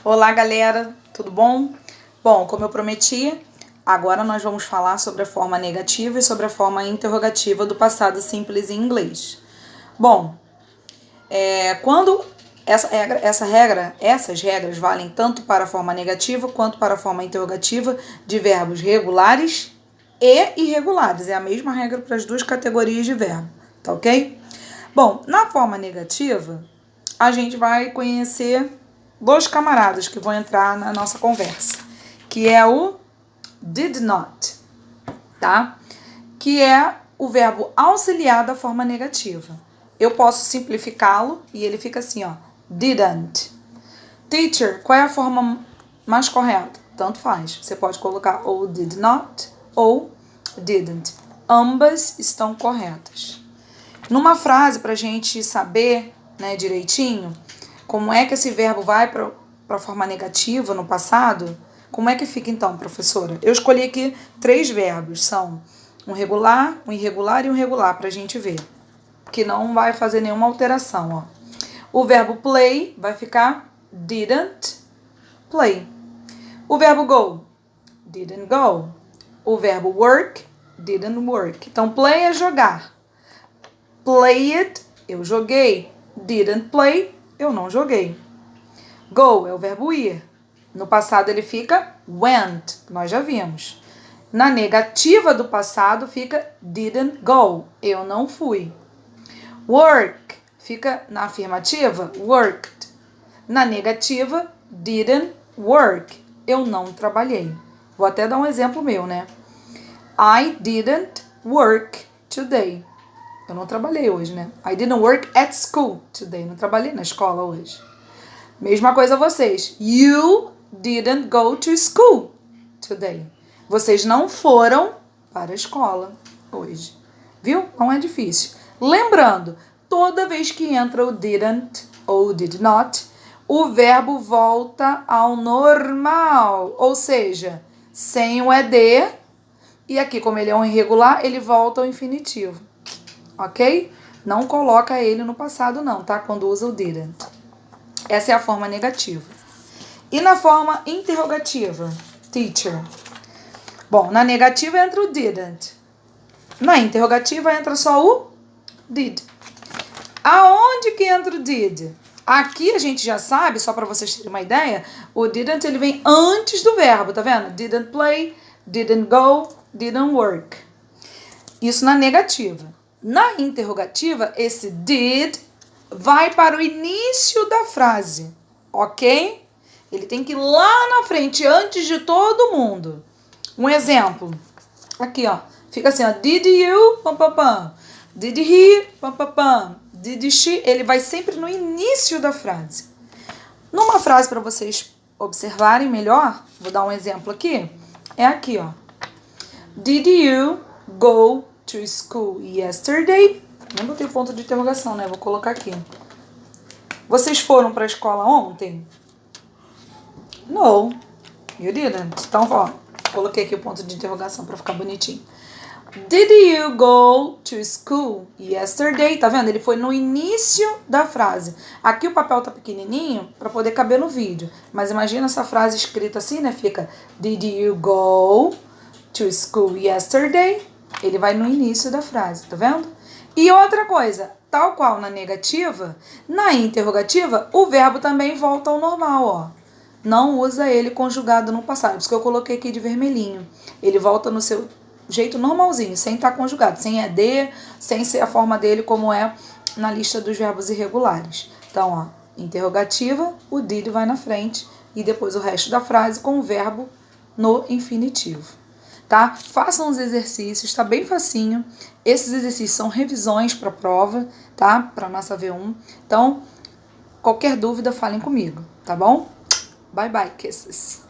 Olá, galera, tudo bom? Bom, como eu prometi, agora nós vamos falar sobre a forma negativa e sobre a forma interrogativa do passado simples em inglês. Bom, quando essas regras valem tanto para a forma negativa quanto para a forma interrogativa de verbos regulares e irregulares. É a mesma regra para as duas categorias de verbo, tá ok? Bom, na forma negativa, a gente vai conhecer dois camaradas que vão entrar na nossa conversa, que é o did not, tá? Que é o verbo auxiliar da forma negativa. Eu posso simplificá-lo e ele fica assim, ó, didn't. Teacher, qual é a forma mais correta? Tanto faz. Você pode colocar ou did not ou didn't. Ambas estão corretas. Numa frase, para a gente saber, né, direitinho, como é que esse verbo vai para a forma negativa no passado, como é que fica então, professora? Eu escolhi aqui 3 verbos, são um regular, um irregular e um regular, para a gente ver, que não vai fazer nenhuma alteração, ó. O verbo play vai ficar didn't play. O verbo go, didn't go. O verbo work, didn't work. Então, play é jogar. Played, eu joguei. Didn't play, eu não joguei. Go é o verbo ir. No passado ele fica went, nós já vimos. Na negativa do passado fica didn't go, eu não fui. Work fica na afirmativa worked. Na negativa, didn't work, eu não trabalhei. Vou até dar um exemplo meu, né? I didn't work today. Eu não trabalhei hoje, né? I didn't work at school today. Não trabalhei na escola hoje. Mesma coisa vocês. You didn't go to school today. Vocês não foram para a escola hoje. Viu? Não é difícil. Lembrando, toda vez que entra o didn't ou did not, o verbo volta ao normal. Ou seja, sem o ed. E aqui, como ele é um irregular, ele volta ao infinitivo. Ok? Não coloca ele no passado não, tá? Quando usa o didn't. Essa é a forma negativa. E na forma interrogativa? Teacher. Bom, na negativa entra o didn't. Na interrogativa entra só o did. Aonde que entra o did? Aqui a gente já sabe, só para vocês terem uma ideia, o didn't ele vem antes do verbo, tá vendo? Didn't play, didn't go, didn't work. Isso na negativa. Na interrogativa, esse did vai para o início da frase, ok? Ele tem que ir lá na frente, antes de todo mundo. Um exemplo, aqui, ó, fica assim, ó, did you, pam, pam, pam. Did he, pam, pam, pam. Did she, ele vai sempre no início da frase. Numa frase para vocês observarem melhor, vou dar um exemplo aqui, é aqui, ó. Did you go to school yesterday? Não botei ponto de interrogação, né? Vou colocar aqui. Vocês foram para a escola ontem? No, you didn't. Então, ó, coloquei aqui o ponto de interrogação para ficar bonitinho. Did you go to school yesterday? Tá vendo? Ele foi no início da frase. Aqui o papel tá pequenininho para poder caber no vídeo. Mas imagina essa frase escrita assim, né? Fica, did you go to school yesterday? Ele vai no início da frase, tá vendo? E outra coisa, tal qual na negativa, na interrogativa, o verbo também volta ao normal, ó. Não usa ele conjugado no passado, por isso que eu coloquei aqui de vermelhinho. Ele volta no seu jeito normalzinho, sem estar conjugado, sem ed, sem ser a forma dele como é na lista dos verbos irregulares. Então, ó, interrogativa, o did vai na frente e depois o resto da frase com o verbo no infinitivo. Tá? Façam os exercícios, tá bem facinho. Esses exercícios são revisões para a prova, tá? Para nossa V1. Então, qualquer dúvida, falem comigo, tá bom? Bye bye, kisses.